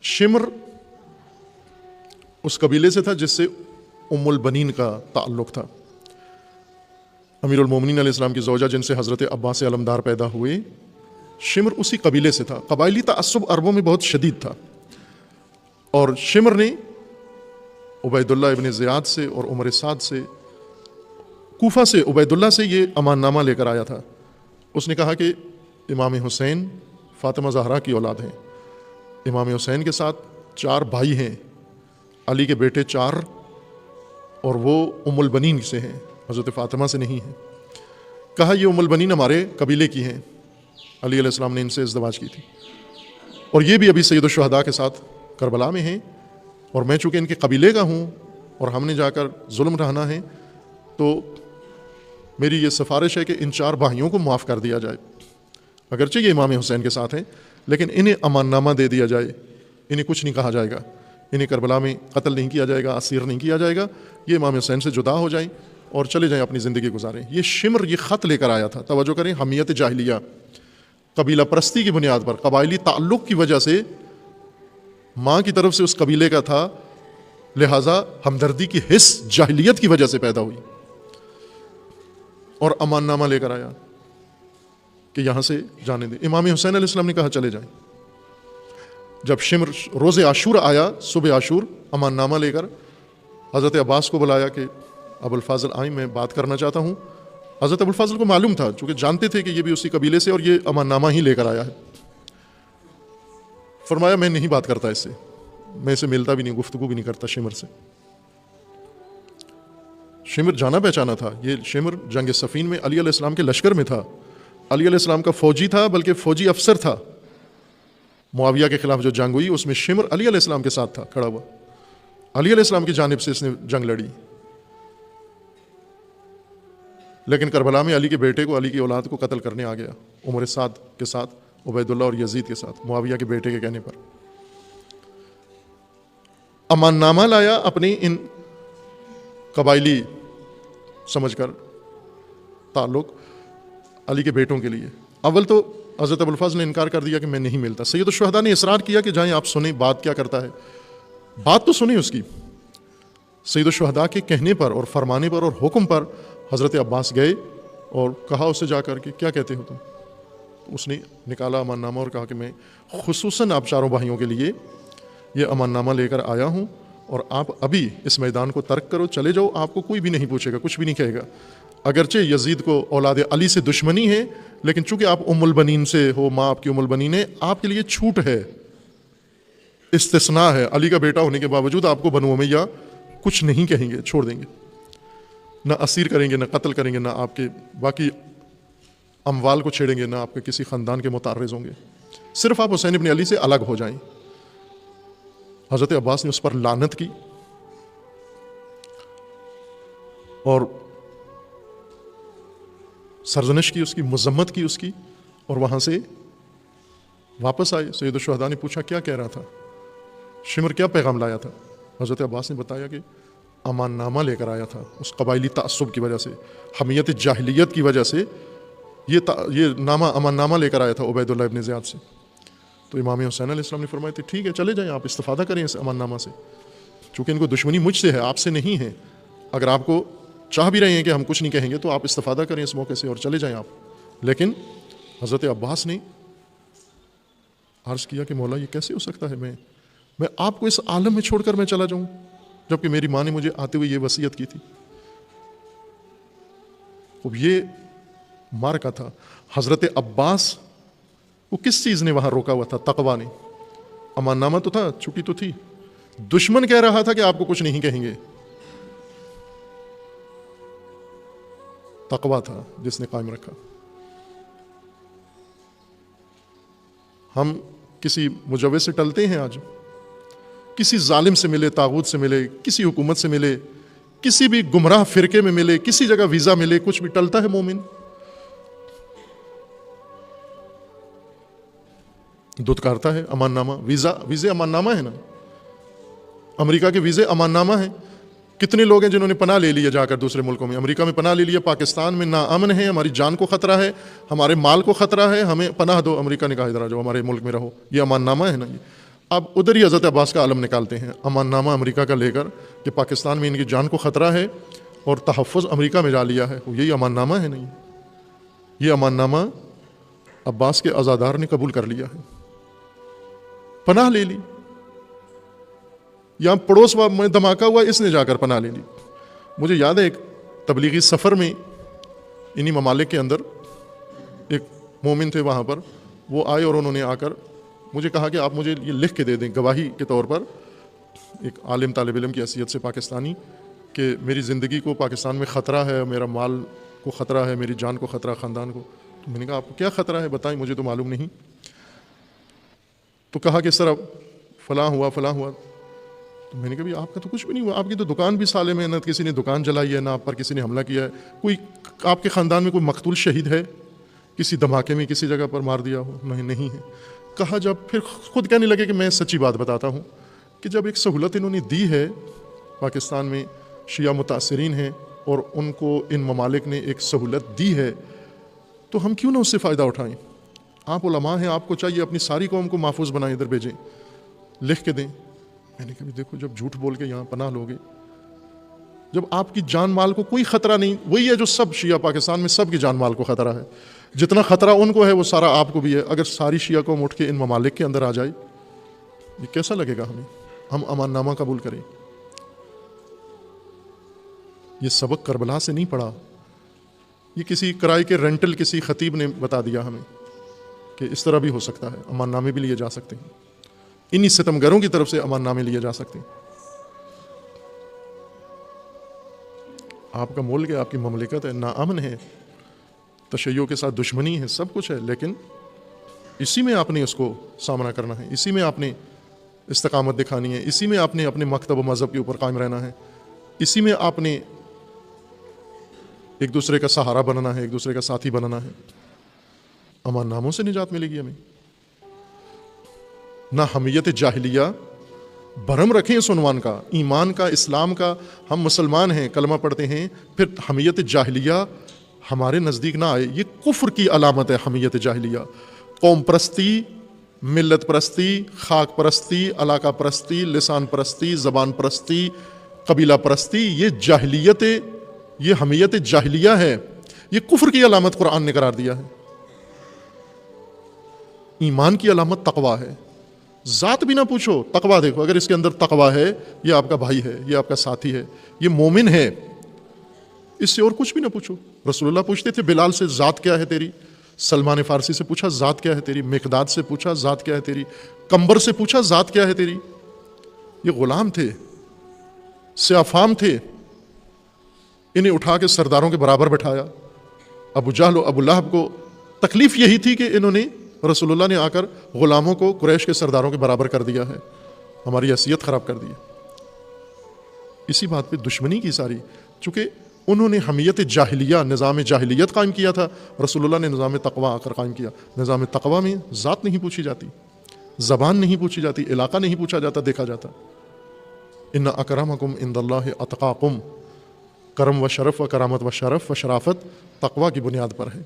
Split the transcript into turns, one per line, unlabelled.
شمر اس قبیلے سے تھا جس سے ام البنین کا تعلق تھا. امیر المومنین علیہ السلام کی زوجہ جن سے حضرت عباس علمدار پیدا ہوئے، شمر اسی قبیلے سے تھا. قبائلی تعصب عربوں میں بہت شدید تھا، اور شمر نے عبید اللہ ابن زیاد سے اور عمر سعد سے، کوفہ سے عبید اللہ سے یہ امان نامہ لے کر آیا تھا. اس نے کہا کہ امام حسین فاطمہ زہرا کی اولاد ہیں، امام حسین کے ساتھ 4 بھائی ہیں، علی کے بیٹے 4، اور وہ ام البنین سے ہیں، حضرت فاطمہ سے نہیں ہیں. کہا یہ ام البنین ہمارے قبیلے کی ہیں، علی علیہ السلام نے ان سے ازدواج کی تھی، اور یہ بھی ابھی سید الشہداء کے ساتھ کربلا میں ہیں، اور میں چونکہ ان کے قبیلے کا ہوں اور ہم نے جا کر ظلم ڈھانا ہے، تو میری یہ سفارش ہے کہ ان 4 بھائیوں کو معاف کر دیا جائے. اگرچہ یہ امام حسین کے ساتھ ہیں، لیکن انہیں امان نامہ دے دیا جائے، انہیں کچھ نہیں کہا جائے گا، انہیں کربلا میں قتل نہیں کیا جائے گا، اسیر نہیں کیا جائے گا، یہ امام حسین سے جدا ہو جائیں اور چلے جائیں اپنی زندگی گزاریں. یہ شمر یہ خط لے کر آیا تھا. توجہ کریں، حمیت جاہلیہ، قبیلہ پرستی کی بنیاد پر، قبائلی تعلق کی وجہ سے، ماں کی طرف سے اس قبیلے کا تھا، لہٰذا ہمدردی کی حس جاہلیت کی وجہ سے پیدا ہوئی، اور امان نامہ لے کر آیا کہ یہاں سے جانے دیں. امام حسین علیہ السلام نے کہا چلے جائیں. جب شمر روز عاشور آیا، صبح عاشور، امان نامہ لے کر حضرت عباس کو بلایا کہ ابو الفاضل آئیں، میں بات کرنا چاہتا ہوں. حضرت ابو الفاضل کو معلوم تھا، چونکہ جانتے تھے کہ یہ بھی اسی قبیلے سے اور یہ امان نامہ ہی لے کر آیا ہے. فرمایا میں نہیں بات کرتا اس سے، میں اسے ملتا بھی نہیں، گفتگو بھی نہیں کرتا شمر سے. شمر جانا پہچانا تھا. یہ شمر جنگ صفین میں علی علیہ السلام کے لشکر میں تھا، علی علیہ السلام کا فوجی تھا، بلکہ فوجی افسر تھا. معاویہ کے خلاف جو جنگ ہوئی اس میں شمر علی علیہ السلام کے ساتھ تھا کھڑا ہوا، علی علیہ السلام کی جانب سے اس نے جنگ لڑی. لیکن کربلا میں علی کے بیٹے کو، علی کی اولاد کو قتل کرنے آ گیا، عمر سعد کے ساتھ، عبید اللہ اور یزید کے ساتھ، معاویہ کے بیٹے کے کہنے پر. امان نامہ لایا اپنی ان قبائلی سمجھ کر تعلق علی کے بیٹوں کے لیے. اول تو حضرت ابو الفضل نے انکار کر دیا کہ میں نہیں ملتا. سید الشہداء نے اصرار کیا کہ جائیں آپ سنیں بات کیا کرتا ہے، بات تو سنیں اس کی. سید الشہداء کے کہنے پر اور فرمانے پر اور حکم پر حضرت عباس گئے اور کہا اسے جا کر کہ کیا کہتے ہو تم. اس نے نکالا امان نامہ اور کہا کہ میں خصوصاً آپ 4 بھائیوں کے لیے یہ امان نامہ لے کر آیا ہوں، اور آپ ابھی اس میدان کو ترک کرو، چلے جاؤ، آپ کو کوئی بھی نہیں پوچھے گا، کچھ بھی نہیں کہے گا. اگرچہ یزید کو اولاد علی سے دشمنی ہے، لیکن چونکہ آپ ام البنین سے ہو، ماں آپ کی ام البنین ہے، آپ کے لیے چھوٹ ہے، استثناء ہے. علی کا بیٹا ہونے کے باوجود آپ کو بنو امیہ کچھ نہیں کہیں گے، چھوڑ دیں گے، نہ اسیر کریں گے، نہ قتل کریں گے، نہ آپ کے باقی اموال کو چھیڑیں گے، نہ آپ کے کسی خاندان کے متعرض ہوں گے، صرف آپ حسین ابن علی سے الگ ہو جائیں. حضرت عباس نے اس پر لعنت کی اور سرزنش کی، اس کی مذمت کی اس کی، اور وہاں سے واپس آئے. سید الشہداء نے پوچھا کیا کہہ رہا تھا، شمر کیا پیغام لایا تھا. حضرت عباس نے بتایا کہ امان نامہ لے کر آیا تھا. اس قبائلی تعصب کی وجہ سے، حمیت جاہلیت کی وجہ سے یہ نامہ، امان نامہ لے کر آیا تھا عبید اللہ ابن زیاد سے. تو امام حسین علیہ السلام نے فرمایا تھے ٹھیک ہے چلے جائیں، آپ استفادہ کریں اس امان نامہ سے، چونکہ ان کو دشمنی مجھ سے ہے، آپ سے نہیں ہے. اگر آپ کو چاہ بھی رہے ہیں کہ ہم کچھ نہیں کہیں گے تو آپ استفادہ کریں اس موقع سے اور چلے جائیں آپ. لیکن حضرت عباس نے عرض کیا کہ مولا یہ کیسے ہو سکتا ہے، میں آپ کو اس عالم میں چھوڑ کر میں چلا جاؤں، جبکہ میری ماں نے مجھے آتے ہوئے یہ وصیت کی تھی. اب یہ مارکا تھا. حضرت عباس کو کس چیز نے وہاں روکا ہوا تھا؟ تقویٰ نے. امان نامہ تو تھا، چھٹی تو تھی، دشمن کہہ رہا تھا کہ آپ کو کچھ نہیں کہیں گے. تقویٰ تھا جس نے قائم رکھا. ہم کسی مجوز سے ٹلتے ہیں آج، کسی ظالم سے ملے، طاغوت سے ملے، کسی حکومت سے ملے، کسی بھی گمراہ فرقے میں ملے، کسی جگہ ویزا ملے، کچھ بھی ٹلتا ہے مومن. دھتکارتا ہے امان نامہ. ویزے امان نامہ ہے نا، امریکہ کے ویزے امان نامہ ہیں. کتنے لوگ ہیں جنہوں نے پناہ لے لیا جا کر دوسرے ملکوں میں، امریکہ میں پناہ لے لیا، پاکستان میں ناامن ہے، ہماری جان کو خطرہ ہے، ہمارے مال کو خطرہ ہے، ہمیں پناہ دو. امریکہ نے کہا ادھر آ جاؤ، ہمارے ملک میں رہو. یہ امان نامہ ہے نا. یہ اب ادھر ہی حضرت عباس کا علم نکالتے ہیں امان نامہ امریکہ کا لے کر کہ پاکستان میں ان کی جان کو خطرہ ہے اور تحفظ امریکہ میں جا لیا ہے. یہی امان نامہ ہے؟ نہیں, یہ امان نامہ عباس کے عزادار نے قبول کر لیا ہے, پناہ لے لی. یہاں پڑوس میں دھماکہ ہوا, اس نے جا کر پناہ لے لی. مجھے یاد ہے ایک تبلیغی سفر میں انہی ممالک کے اندر ایک مومن تھے وہاں پر, وہ آئے اور انہوں نے آ کر مجھے کہا کہ آپ مجھے یہ لکھ کے دے دیں گواہی کے طور پر, ایک عالم طالب علم کی حیثیت سے پاکستانی, کہ میری زندگی کو پاکستان میں خطرہ ہے, میرا مال کو خطرہ ہے, میری جان کو خطرہ, خاندان کو. تو میں نے کہا آپ کو کیا خطرہ ہے بتائیں, مجھے تو معلوم نہیں. تو کہا کہ سر فلاں ہوا فلاں ہوا. تو میں نے کہا آپ کا تو کچھ بھی نہیں ہوا, آپ کی تو دکان بھی سالم ہے, نہ کسی نے دکان جلائی ہے, نہ آپ پر کسی نے حملہ کیا ہے, کوئی آپ کے خاندان میں کوئی مقتول شہید ہے کسی دھماکے میں کسی جگہ پر مار دیا ہو؟ نہیں ہے. کہا جب پھر خود کہنے لگے کہ میں سچی بات بتاتا ہوں کہ جب ایک سہولت انہوں نے دی ہے, پاکستان میں شیعہ متاثرین ہیں اور ان کو ان ممالک نے ایک سہولت دی ہے, تو ہم کیوں نہ اس سے فائدہ اٹھائیں؟ آپ علماء ہیں, آپ کو چاہیے اپنی ساری قوم کو محفوظ بنائیں, ادھر بھیجیں, لکھ کے دیں. میں نے کہا دیکھو جب جھوٹ بول کے یہاں پناہ لوگے, جب آپ کی جان مال کو کوئی خطرہ نہیں, وہی ہے جو سب شیعہ پاکستان میں سب کی جان مال کو خطرہ ہے, جتنا خطرہ ان کو ہے وہ سارا آپ کو بھی ہے. اگر ساری شیعہ قوم اٹھ کے ان ممالک کے اندر آ جائے, یہ کیسا لگے گا ہمیں؟ ہم امان نامہ قبول کریں. یہ سبق کربلا سے نہیں پڑھا, یہ کسی کرائے کے رینٹل کسی خطیب نے بتا دیا ہمیں کہ اس طرح بھی ہو سکتا ہے, امان نامے بھی لیے جا سکتے ہیں, انہی ستمگروں کی طرف سے امان نامے لیے جا سکتے ہیں. آپ کا ملک ہے, آپ کی مملکت ہے, ناامن ہے, تشیع کے ساتھ دشمنی ہے, سب کچھ ہے, لیکن اسی میں آپ نے اس کو سامنا کرنا ہے, اسی میں آپ نے استقامت دکھانی ہے, اسی میں آپ نے اپنے مکتب و مذہب کے اوپر قائم رہنا ہے, اسی میں آپ نے ایک دوسرے کا سہارا بننا ہے, ایک دوسرے کا ساتھی بننا ہے. امان ناموں سے نجات ملے گی ہمیں. نہ حمیت جاہلیہ بھرم رکھیں اس عنوان کا, ایمان کا, اسلام کا. ہم مسلمان ہیں, کلمہ پڑھتے ہیں, پھر حمیت جاہلیہ ہمارے نزدیک نہ آئے. یہ کفر کی علامت ہے حمیت جاہلیہ. قوم پرستی, ملت پرستی, خاک پرستی, علاقہ پرستی, لسان پرستی, زبان پرستی, قبیلہ پرستی, یہ جاہلیت, یہ حمیت جاہلیہ ہے. یہ کفر کی علامت قرآن نے قرار دیا ہے. ایمان کی علامت تقویٰ ہے. ذات بھی نہ پوچھو, تقویٰ دیکھو, اگر اس کے اندر تقویٰ ہے, یہ آپ کا بھائی ہے, یہ آپ کا ساتھی ہے, یہ مومن ہے, اس سے اور کچھ بھی نہ پوچھو. رسول اللہ پوچھتے تھے بلال سے ذات کیا ہے تیری, سلمان فارسی سے پوچھا ذات کیا ہے تیری, مقداد سے پوچھا ذات کیا ہے تیری, کمبر سے پوچھا ذات کیا ہے تیری. یہ غلام تھے, سیافام تھے, انہیں اٹھا کے سرداروں کے برابر بٹھایا. ابو جہل و ابو لہب کو تکلیف یہی تھی کہ انہوں نے, رسول اللہ نے آ کر غلاموں کو قریش کے سرداروں کے برابر کر دیا ہے, ہماری حیثیت خراب کر دی ہے. اسی بات پہ دشمنی کی ساری, چونکہ انہوں نے حمیت جاہلیہ, نظام جاہلیت قائم کیا تھا. رسول اللہ نے نظام تقویٰ آ کر قائم کیا. نظام تقویٰ میں ذات نہیں پوچھی جاتی, زبان نہیں پوچھی جاتی, علاقہ نہیں پوچھا جاتا, دیکھا جاتا. ان اکرمکم عند اللہ اتقاکم, کرم و شرف و کرامت و شرف و شرافت تقویٰ کی بنیاد پر ہے.